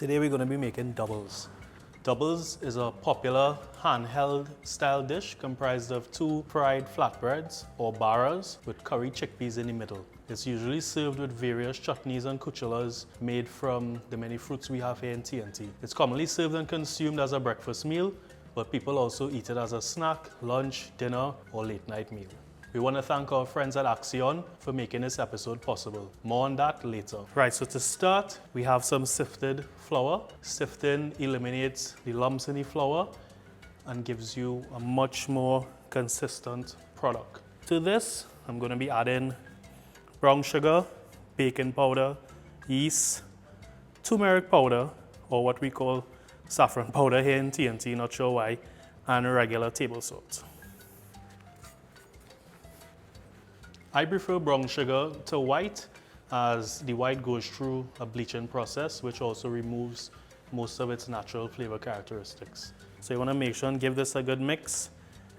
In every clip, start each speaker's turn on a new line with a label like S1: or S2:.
S1: Today we're going to be making doubles. Doubles is a popular handheld style dish comprised of 2 fried flatbreads or baras with curried chickpeas in the middle. It's usually served with various chutneys and kuchelas made from the many fruits we have here in TNT. It's commonly served and consumed as a breakfast meal, but people also eat it as a snack, lunch, dinner, or late night meal. We want to thank our friends at Axion for making this episode possible. More on that later. Right, so to start, we have some sifted flour. Sifting eliminates the lumps in the flour and gives you a much more consistent product. To this, I'm going to be adding brown sugar, baking powder, yeast, turmeric powder, or what we call saffron powder here in TNT, not sure why, and regular table salt. I prefer brown sugar to white as the white goes through a bleaching process which also removes most of its natural flavor characteristics. So you want to make sure and give this a good mix.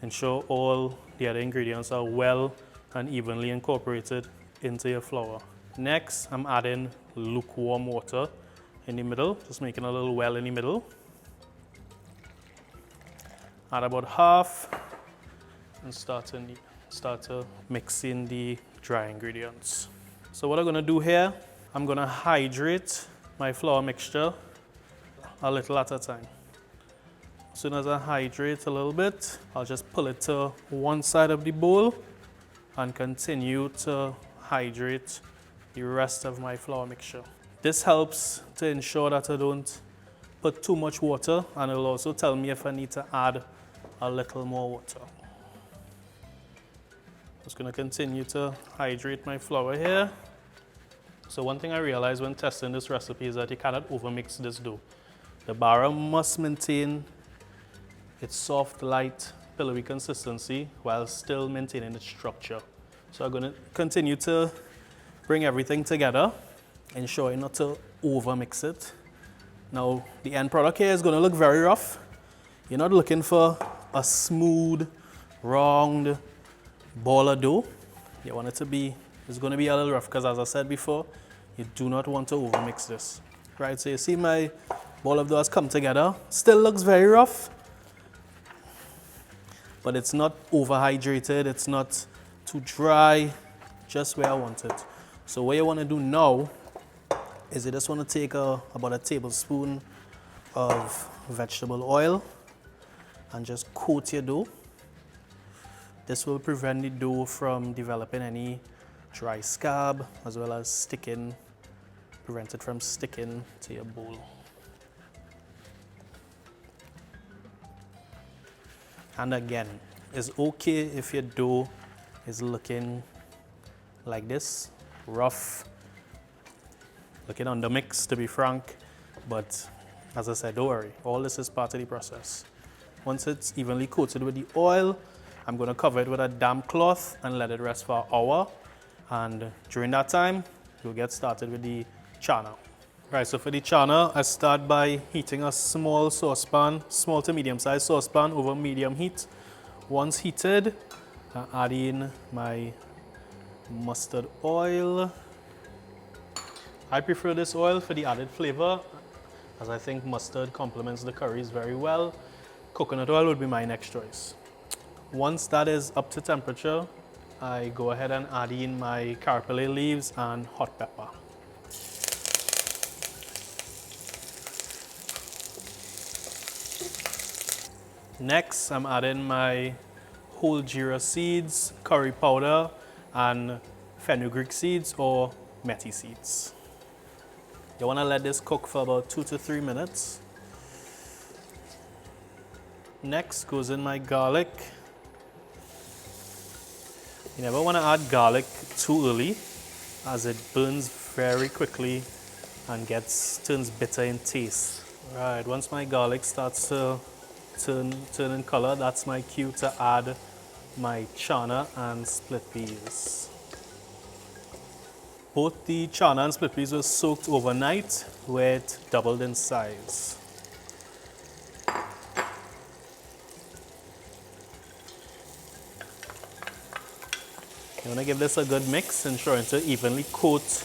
S1: Ensure all the other ingredients are well and evenly incorporated into your flour. Next, I'm adding lukewarm water in the middle, just making a little well in the middle. Add about half and start to mix in the dry ingredients. So what I'm going to do here, I'm going to hydrate my flour mixture a little at a time. As soon as I hydrate a little bit, I'll just pull it to one side of the bowl and continue to hydrate the rest of my flour mixture. This helps to ensure that I don't put too much water, and it'll also tell me if I need to add a little more water. Just going to continue to hydrate my flour here. So one thing I realized when testing this recipe is that you cannot overmix this dough. The bara must maintain its soft, light, pillowy consistency while still maintaining its structure. So I'm going to continue to bring everything together, ensuring not to overmix it. Now the end product here is going to look very rough. You're not looking for a smooth, round ball of dough. You want it to be, it's going to be a little rough because as I said before, you do not want to overmix this. Right, so you see my ball of dough has come together. Still looks very rough, but it's not overhydrated, it's not too dry, just where I want it. So what you want to do now is you just want to take about a tablespoon of vegetable oil and just coat your dough. This will prevent the dough from developing any dry scab, as well as prevent it from sticking to your bowl. And again, it's okay if your dough is looking like this, rough, looking undermixed to be frank, but as I said, don't worry, all this is part of the process. Once it's evenly coated with the oil, I'm going to cover it with a damp cloth and let it rest for an hour. And during that time, you'll get started with the channa. Right, so for the channa, I start by heating a small saucepan, small to medium sized saucepan over medium heat. Once heated, I add in my mustard oil. I prefer this oil for the added flavor, as I think mustard complements the curries very well. Coconut oil would be my next choice. Once that is up to temperature, I go ahead and add in my Caripoule leaves and hot pepper. Next, I'm adding my whole Geera seeds, curry powder, and Fenugreek seeds or Methi seeds. You want to let this cook for about 2 to 3 minutes. Next goes in my garlic. You never want to add garlic too early, as it burns very quickly and turns bitter in taste. Right, once my garlic starts to turn in color, that's my cue to add my channa and split peas. Both the channa and split peas were soaked overnight, where it doubled in size. You want to give this a good mix, ensuring to evenly coat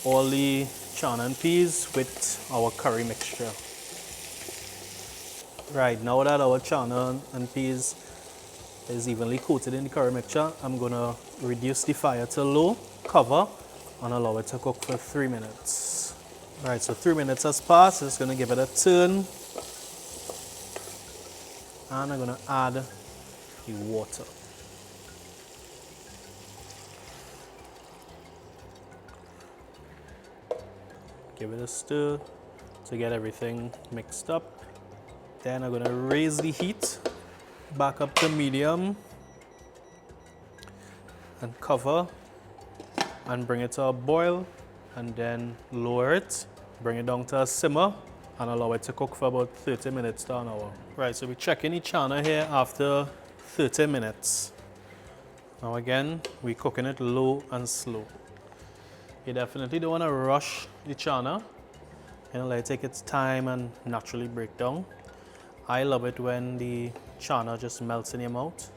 S1: all the Channa and peas with our curry mixture. Right, now that our Channa and peas is evenly coated in the curry mixture, I'm gonna reduce the fire to low, cover, and allow it to cook for 3 minutes. Right, so 3 minutes has passed. Just gonna give it a turn. And I'm gonna add the water. Give it a stir to get everything mixed up. Then I'm gonna raise the heat back up to medium and cover and bring it to a boil, and then lower it, bring it down to a simmer, and allow it to cook for about 30 minutes to an hour. Right, so we're checking the Channa here after 30 minutes. Now again, we're cooking it low and slow. You definitely don't want to rush the Channa. You know, let it take its time and naturally break down. I love it when the Channa just melts in your mouth.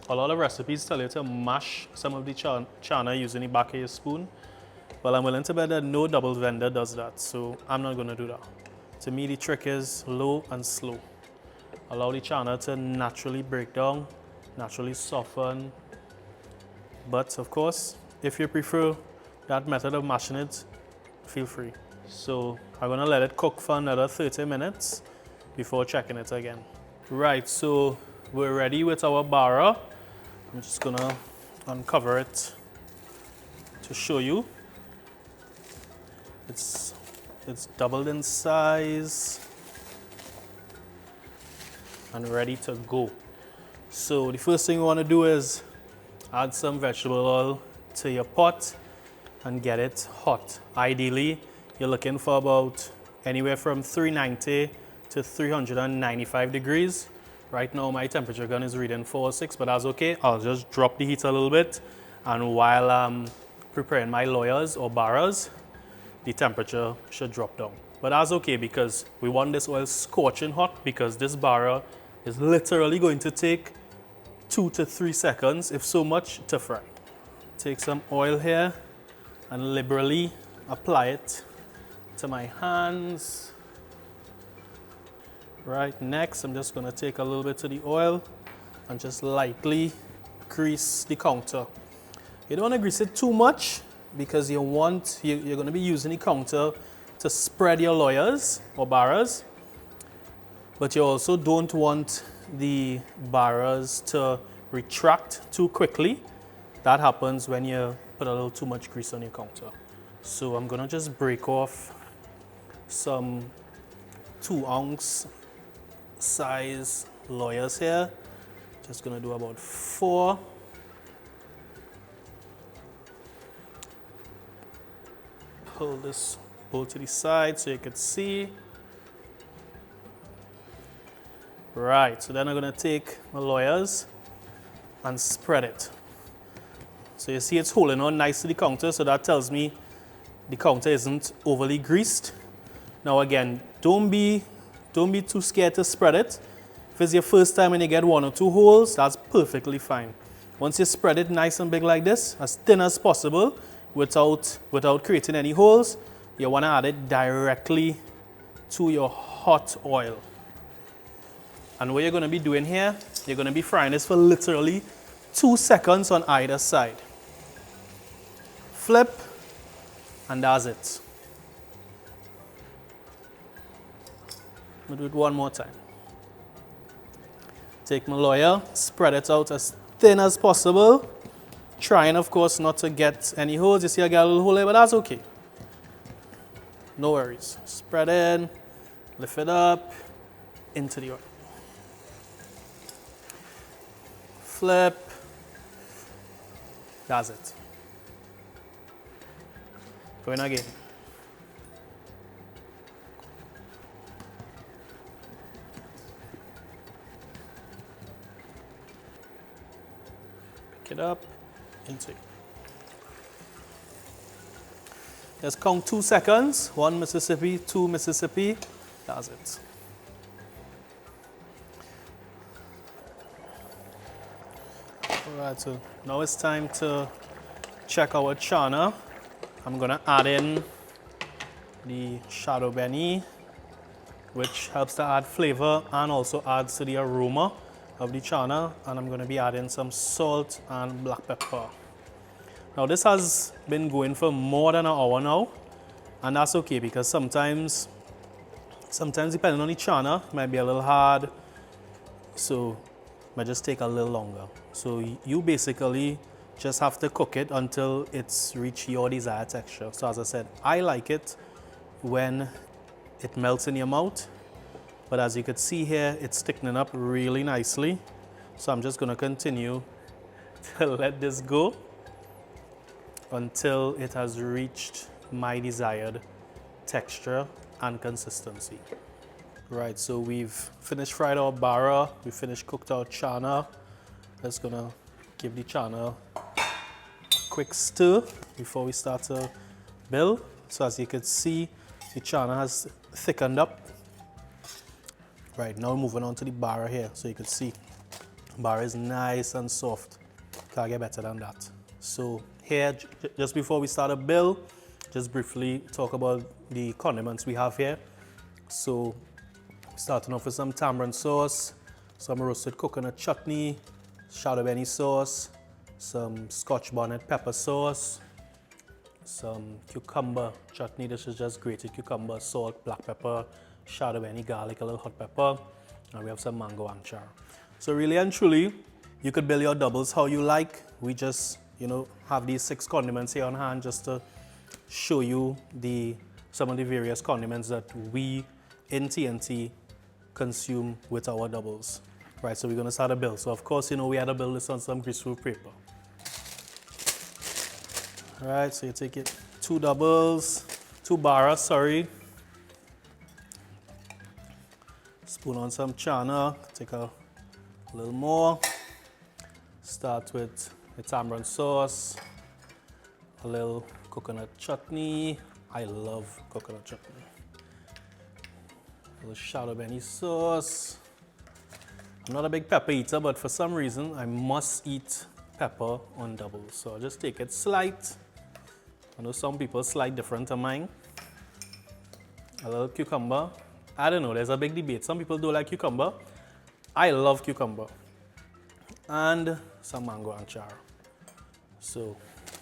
S1: A lot of recipes tell you to mash some of the Channa using the back of your spoon. Well, I'm willing to bet that no double vendor does that, so I'm not going to do that. To me, the trick is low and slow. Allow the Channa to naturally break down, naturally soften. But of course, if you prefer that method of mashing it, feel free. So I'm going to let it cook for another 30 minutes before checking it again. Right, so we're ready with our bara. I'm just going to uncover it to show you. It's doubled in size and ready to go. So the first thing you want to do is add some vegetable oil to your pot and get it hot. Ideally, you're looking for about anywhere from 390 to 395 degrees. Right now my temperature gun is reading 406, but that's okay. I'll just drop the heat a little bit, and while I'm preparing my lawyers or baras, the temperature should drop down. But that's okay because we want this oil scorching hot, because this bara is literally going to take 2 to 3 seconds, if so much, to fry. Take some oil here and liberally apply it to my hands. Right, next I'm just going to take a little bit of the oil and just lightly grease the counter. You don't want to grease it too much because you're going to be using the counter to spread your lawyers or baras, but you also don't want the baras to retract too quickly. That happens when you put a little too much grease on your counter. So I'm going to just break off some 2-ounce size lawyers here. Just going to do about 4. Pull this bowl to the side so you can see. Right, so then I'm going to take my lawyers and spread it. So you see it's holding on nice to the counter, so that tells me the counter isn't overly greased. Now again, don't be too scared to spread it. If it's your first time and you get 1 or 2 holes, that's perfectly fine. Once you spread it nice and big like this, as thin as possible, without creating any holes, you want to add it directly to your hot oil. And what you're going to be doing here, you're going to be frying this for literally 2 seconds on either side. Flip, and that's it. I'm going to do it one more time. Take my lawyer, spread it out as thin as possible. Trying, of course, not to get any holes. You see I got a little hole here, but that's okay. No worries. Spread in, lift it up, into the oil. Flip. That's it. Going again. Pick it up, into it. Just count 2 seconds. 1 Mississippi, 2 Mississippi. That's it. Alright, so now it's time to check our Channa. I'm gonna add in the shadow beni, which helps to add flavor and also adds to the aroma of the channa. And I'm going to be adding some salt and black pepper. Now this has been going for more than an hour now, and that's okay because sometimes depending on the channa, it might be a little hard, so it might just take a little longer. So you basically just have to cook it until it's reached your desired texture. So as I said, I like it when it melts in your mouth, but as you can see here, it's thickening up really nicely. So I'm just going to continue to let this go until it has reached my desired texture and consistency. Right, so we've finished fried our bara, we finished cooked our channa. Just gonna give the channa a quick stir before we start to build. So as you can see, the channa has thickened up. Right, now moving on to the bara here. So you can see, bara is nice and soft. Can't get better than that. So here, just before we start a build, just briefly talk about the condiments we have here. So starting off with some tamarind sauce, some roasted coconut chutney, shadow beni sauce, some scotch bonnet pepper sauce, some cucumber chutney. This is just grated cucumber, salt, black pepper, shadow beni, garlic, a little hot pepper, and we have some mango anchar. So really and truly, you could build your doubles how you like. We just, have these 6 condiments here on hand just to show you some of the various condiments that we in TNT consume with our doubles. Right, so we're going to start a build. So of course, we had to build this on some greaseproof paper. All right, so you take it 2 baras, sorry. Spoon on some channa, take a little more. Start with the tamarind sauce, a little coconut chutney. I love coconut chutney. A little shadow beni sauce. I'm not a big pepper eater, but for some reason I must eat pepper on doubles. So I'll just take it slight. I know some people slight different to mine. A little cucumber. I don't know, there's a big debate. Some people don't like cucumber. I love cucumber. And some mango anchar. So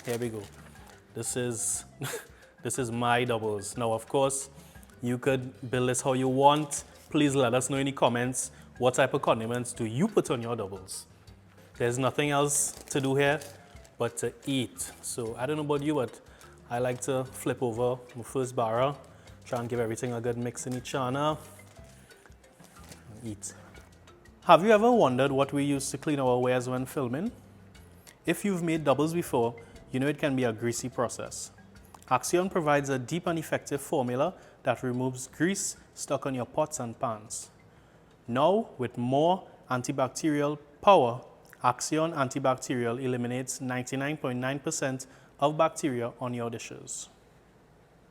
S1: here we go. This is my doubles. Now of course, you could build this how you want. Please let us know in the comments what type of condiments do you put on your doubles. There's nothing else to do here but to eat. So I don't know about you, but I like to flip over my first bara, try and give everything a good mix in the channa, and eat. Have you ever wondered what we use to clean our wares when filming? If you've made doubles before, you know it can be a greasy process. Axion provides a deep and effective formula that removes grease stuck on your pots and pans. Now, with more antibacterial power, Axion Antibacterial eliminates 99.9% of bacteria on your dishes.